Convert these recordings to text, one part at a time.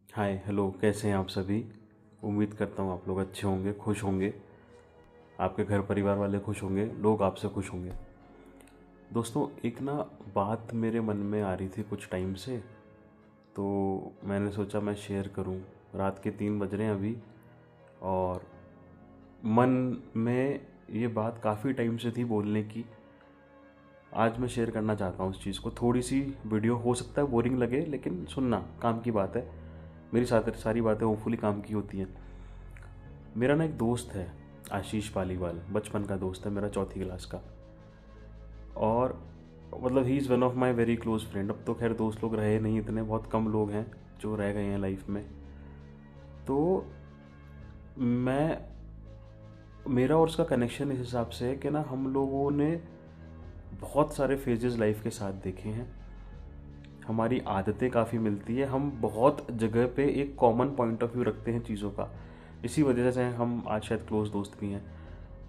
Hi hello, कैसे हैं आप सभी। उम्मीद करता हूँ आप लोग अच्छे होंगे, खुश होंगे, आपके घर परिवार वाले खुश होंगे, लोग आपसे खुश होंगे। दोस्तों, एक ना बात मेरे मन में आ रही थी कुछ टाइम से, तो मैंने सोचा मैं शेयर करूँ। रात के 3 बज रहे हैं अभी, और मन में ये बात काफ़ी टाइम से थी बोलने की। आज मैं शेयर करना चाहता हूँ उस चीज़ को। थोड़ी सी वीडियो हो सकता है बोरिंग लगे, लेकिन सुनना काम की बात है। मेरी सारी बातें होपफुली काम की होती हैं। मेरा ना एक दोस्त है, आशीष पालीवाल, बचपन का दोस्त है मेरा, चौथी क्लास का। और मतलब he is one of my very close friend. अब तो खैर दोस्त लोग रहे नहीं इतने, बहुत कम लोग हैं जो रह गए हैं लाइफ में। तो मैं मेरा और उसका कनेक्शन इस हिसाब से है कि ना हम लोगों ने बहुत सारे फेजेस लाइफ के साथ देखे हैं। हमारी आदतें काफ़ी मिलती है, हम बहुत जगह पे एक कॉमन पॉइंट ऑफ व्यू रखते हैं चीज़ों का। इसी वजह से हम आज शायद क्लोज दोस्त भी हैं।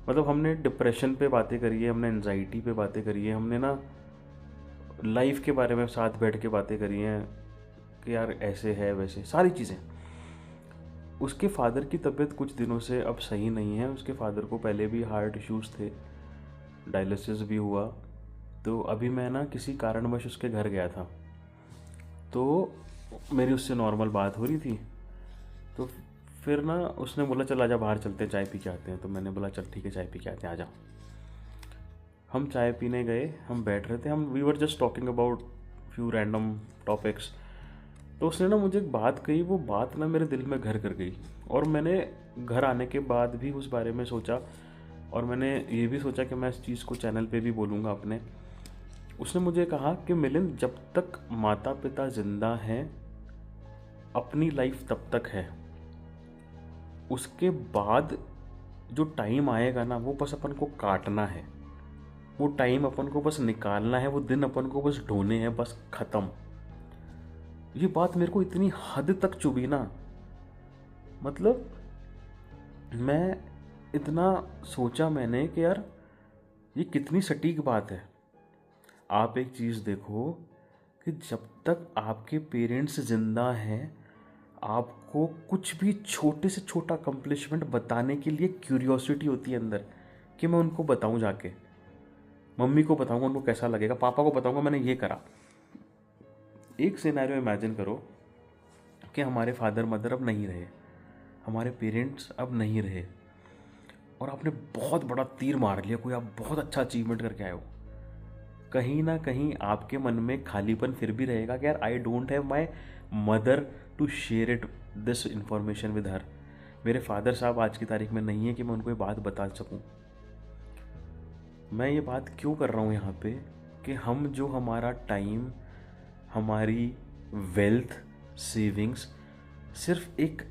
मतलब हमने डिप्रेशन पे बातें करी है, हमने एनजाइटी पे बातें करी है, हमने ना लाइफ के बारे में साथ बैठ के बातें करी हैं कि यार ऐसे है वैसे सारी चीज़ें। उसके फादर की तबीयत कुछ दिनों से अब सही नहीं है। उसके फादर को पहले भी हार्ट इश्यूज़ थे, डायलिसिस भी हुआ। तो अभी मैं ना किसी कारणवश उसके घर गया था, तो मेरी उससे नॉर्मल बात हो रही थी। तो फिर ना उसने बोला चल आजा बाहर चलते हैं, चाय पी के आते हैं। तो मैंने बोला चल ठीक है, चाय पी के आते हैं, आजा। हम चाय पीने गए, हम बैठ रहे थे, हम we were just talking about few random topics. तो उसने ना मुझे एक बात कही, वो बात ना मेरे दिल में घर कर गई। और मैंने घर आने के बाद भी उस बारे में सोचा, और मैंने ये भी सोचा कि मैं इस चीज़ को चैनल पे भी बोलूँगा अपने। उसने मुझे कहा कि मिलिंद, जब तक माता पिता जिंदा हैं अपनी लाइफ तब तक है, उसके बाद जो टाइम आएगा ना वो बस अपन को काटना है। वो टाइम अपन को बस निकालना है, वो दिन अपन को बस ढोने हैं, बस खत्म। ये बात मेरे को इतनी हद तक चुभी ना, मतलब मैं इतना सोचा मैंने कि यार ये कितनी सटीक बात है। आप एक चीज़ देखो कि जब तक आपके पेरेंट्स जिंदा हैं, आपको कुछ भी छोटे से छोटा अकम्पलिशमेंट बताने के लिए क्यूरियोसिटी होती है अंदर, कि मैं उनको बताऊं जाके। मम्मी को बताऊंगा, उनको कैसा लगेगा, पापा को बताऊंगा मैंने ये करा। एक सिनेरियो इमेजिन करो कि हमारे फादर मदर अब नहीं रहे, हमारे पेरेंट्स अब नहीं रहे, और आपने बहुत बड़ा तीर मार लिया, कोई आप बहुत अच्छा अचीवमेंट करके आए हो। कहीं ना कहीं आपके मन में खालीपन फिर भी रहेगा कि यार I don't have my mother to share it this information with her. मेरे फादर साहब आज की तारीख में नहीं है कि मैं उनको ये बात बता सकूं। मैं ये बात क्यों कर रहा हूँ यहाँ पे, कि हम जो हमारा टाइम, हमारी वेल्थ, सेविंग्स सिर्फ एक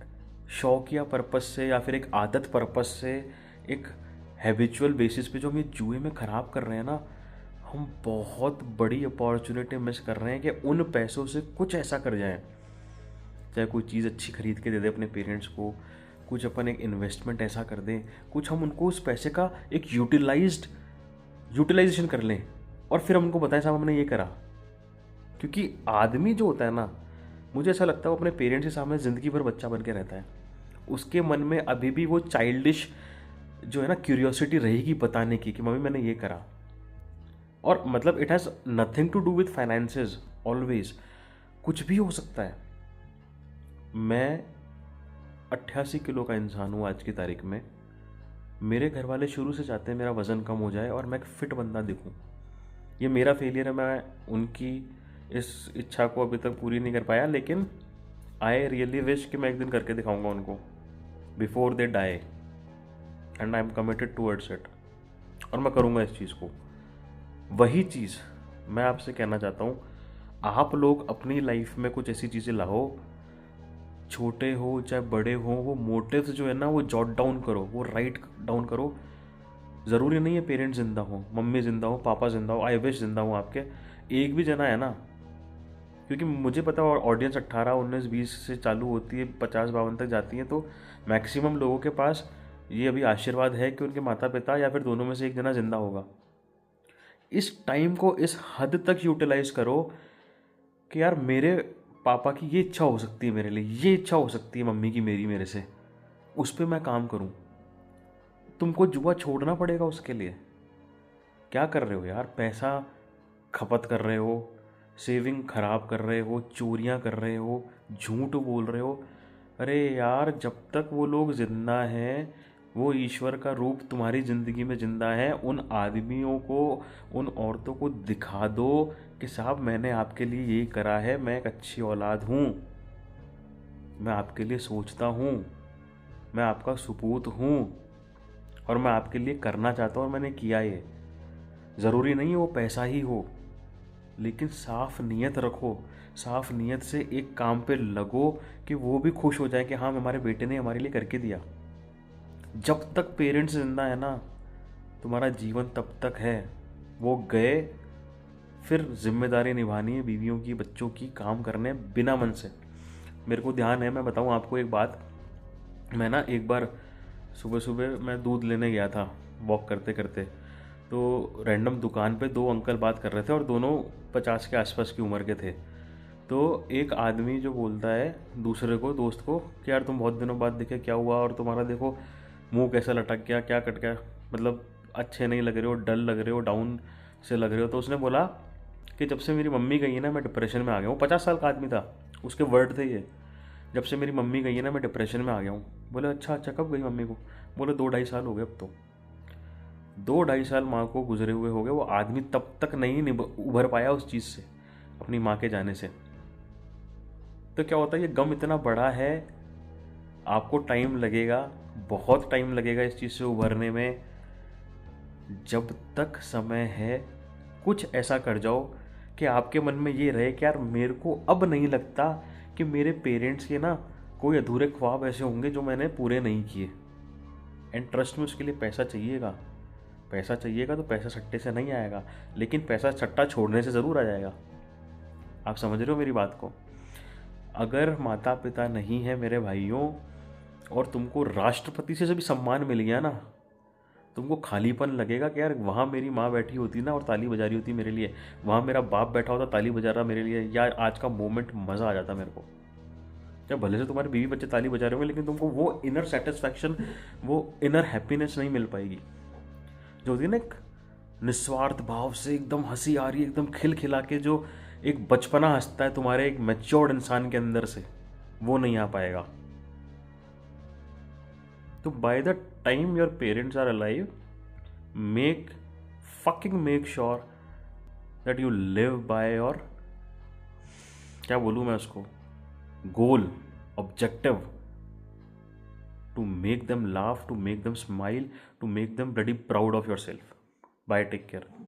शौक या पर्पस से, या फिर एक आदत पर्पस से, एक हैबिचुअल बेसिस पे जो हम ये जुए में ख़राब कर रहे हैं ना, हम बहुत बड़ी अपॉर्चुनिटी मिस कर रहे हैं कि उन पैसों से कुछ ऐसा कर जाएं। चाहे कोई चीज़ अच्छी खरीद के दे दे अपने पेरेंट्स को, कुछ अपन एक इन्वेस्टमेंट ऐसा कर दें, कुछ हम उनको उस पैसे का एक यूटिलाइजेशन कर लें, और फिर हम उनको बताएं साहब हमने ये करा। क्योंकि आदमी जो होता है ना, मुझे ऐसा लगता है वो अपने पेरेंट्स के सामने ज़िंदगी भर बच्चा बन के रहता है। उसके मन में अभी भी वो चाइल्डिश जो है ना क्यूरियोसिटी रहेगी बताने की कि मम्मी मैंने ये करा। और मतलब it has nothing to do with finances, always कुछ भी हो सकता है। मैं 88 किलो का इंसान हूँ आज की तारीख में। मेरे घर वाले शुरू से चाहते हैं मेरा वज़न कम हो जाए और मैं एक फिट बंदा दिखूँ। ये मेरा फेलियर है, मैं उनकी इस इच्छा को अभी तक पूरी नहीं कर पाया, लेकिन आई रियली विश कि मैं एक दिन करके दिखाऊंगा उनको before they die, and I am committed towards it. और मैं करूँगा इस चीज़ को। वही चीज़ मैं आपसे कहना चाहता हूँ, आप लोग अपनी लाइफ में कुछ ऐसी चीज़ें लाओ, छोटे हो चाहे बड़े हो, वो मोटिव्स जो है ना वो जॉट डाउन करो, वो राइट डाउन करो। ज़रूरी नहीं है पेरेंट्स जिंदा हो, मम्मी जिंदा हो, पापा जिंदा हो, आई विश जिंदा हो आपके, एक भी जना है ना। क्योंकि मुझे पता है ऑडियंस 18 19 20 से चालू होती है, 50 52 तक जाती है, तो मैक्सिमम लोगों के पास ये अभी आशीर्वाद है कि उनके माता पिता या फिर दोनों में से एक जना जिंदा होगा। इस टाइम को इस हद तक यूटिलाइज करो कि यार मेरे पापा की ये इच्छा हो सकती है मेरे लिए, ये इच्छा हो सकती है मम्मी की मेरी मेरे से, उस पर मैं काम करूं। तुमको जुआ छोड़ना पड़ेगा उसके लिए। क्या कर रहे हो यार, पैसा खपत कर रहे हो, सेविंग खराब कर रहे हो, चोरियां कर रहे हो, झूठ बोल रहे हो। अरे यार, जब तक वो लोग जिंदा हैं, वो ईश्वर का रूप तुम्हारी ज़िंदगी में जिंदा है, उन आदमियों को, उन औरतों को दिखा दो कि साहब मैंने आपके लिए यही करा है, मैं एक अच्छी औलाद हूँ, मैं आपके लिए सोचता हूँ, मैं आपका सुपूत हूँ और मैं आपके लिए करना चाहता हूँ और मैंने किया ये। ज़रूरी नहीं है वो पैसा ही हो, लेकिन साफ नीयत रखो, साफ नीयत से एक काम पे लगो कि वो भी खुश हो जाए कि हाँ हमारे बेटे ने हमारे लिए करके दिया। जब तक पेरेंट्स जिंदा है ना, तुम्हारा जीवन तब तक है। वो गए, फिर जिम्मेदारी निभानी है बीवियों की, बच्चों की, काम करने बिना मन से। मेरे को ध्यान है, मैं बताऊँ आपको एक बात। मैं ना एक बार सुबह सुबह मैं दूध लेने गया था वॉक करते करते, तो रैंडम दुकान पे दो अंकल बात कर रहे थे और दोनों 50 के आसपास की उम्र के थे। तो एक आदमी जो बोलता है दूसरे को, दोस्त को, कि यार तुम बहुत दिनों बाद दिखे, क्या हुआ, और तुम्हारा देखो मुंह कैसा लटक गया, क्या कट गया, मतलब अच्छे नहीं लग रहे हो, डल लग रहे हो, डाउन से लग रहे हो। तो उसने बोला कि जब से मेरी मम्मी गई है ना मैं डिप्रेशन में आ गया हूँ। 50 साल का आदमी था, उसके वर्ड थे ये, जब से मेरी मम्मी गई है ना मैं डिप्रेशन में आ गया हूँ। बोले अच्छा अच्छा, कब गई मम्मी को? बोले 2-2.5 साल हो गए अब तो। 2-2.5 साल माँ को गुजरे हुए हो गए। वो आदमी तब तक नहीं उभर पाया उस चीज़ से, अपनी माँ के जाने से। तो क्या होता है, ये गम इतना बड़ा है, आपको टाइम लगेगा, बहुत टाइम लगेगा इस चीज़ से उभरने में। जब तक समय है कुछ ऐसा कर जाओ कि आपके मन में ये रहे कि यार मेरे को अब नहीं लगता कि मेरे पेरेंट्स के ना कोई अधूरे ख्वाब ऐसे होंगे जो मैंने पूरे नहीं किए। एंड ट्रस्ट में उसके लिए पैसा चाहिएगा। पैसा चाहिएगा तो पैसा सट्टे से नहीं आएगा, लेकिन पैसा सट्टा छोड़ने से ज़रूर आ जाएगा। आप समझ रहे हो मेरी बात को? अगर माता पिता नहीं है मेरे भाइयों, और तुमको राष्ट्रपति से भी सम्मान मिल गया ना, तुमको खालीपन लगेगा कि यार वहाँ मेरी माँ बैठी होती ना और ताली बजा रही होती मेरे लिए, वहाँ मेरा बाप बैठा होता ताली बजा रहा मेरे लिए, या आज का मोमेंट मज़ा आ जाता मेरे को। या भले से तुम्हारे बीवी बच्चे ताली बजा रहे होंगे, लेकिन तुमको वो इनर सेटिस्फैक्शन, वो इनर हैप्पीनेस नहीं मिल पाएगी जो होती है ना एक निस्वार्थ भाव से एकदम हंसी आ रही है, एकदम खिलखिला के, जो एक बचपना हंसता है तुम्हारे एक मैच्योर्ड इंसान के अंदर से, वो नहीं आ पाएगा। तो by the time your parents are alive, make make sure that you live by your, क्या बोलूँ मैं उसको, goal, objective, to make them laugh, to make them smile, to make them bloody proud of yourself. Bye, take care.